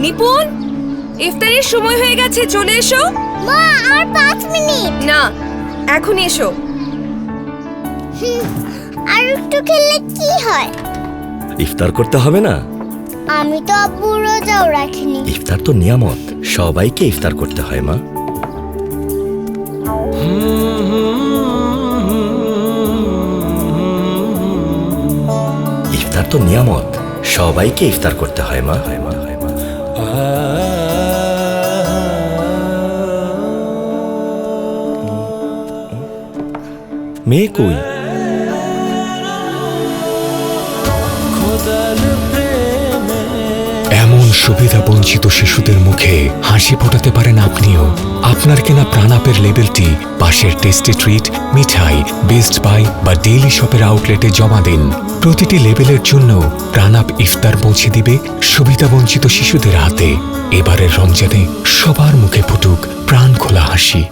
নিপুণ, ইফতারের সময় হয়ে গেছে, চলে এসো। মা, আর 5 মিনিট। না, এখন এসো। আর একটু খেললে কি হয়? ইফতার করতে হবে না? আমি তো আব্বু রোজাও রাখিনি। ইফতার তো নিয়ামত, সবাইকে ইফতার করতে হয় মা। ইফতার তো নিয়ামত, সবাইকে ইফতার করতে হয় মা। মেয়ে কই? এমন সুবিধা বঞ্চিত শিশুদের মুখে হাসি ফোটাতে পারেন আপনিও। আপনার কেনা প্রাণাপের লেবেলটি পাশের টেস্টি ট্রিট, মিঠাই, বেস্ট বাই বা ডেইলি শপের আউটলেটে জমা দিন। প্রতিটি লেবেলের জন্য প্রাণাপ ইফতার পৌঁছে দিবে সুবিধা বঞ্চিত শিশুদের হাতে। এবারের রমজানে সবার মুখে ফুটুক প্রাণ খোলা হাসি।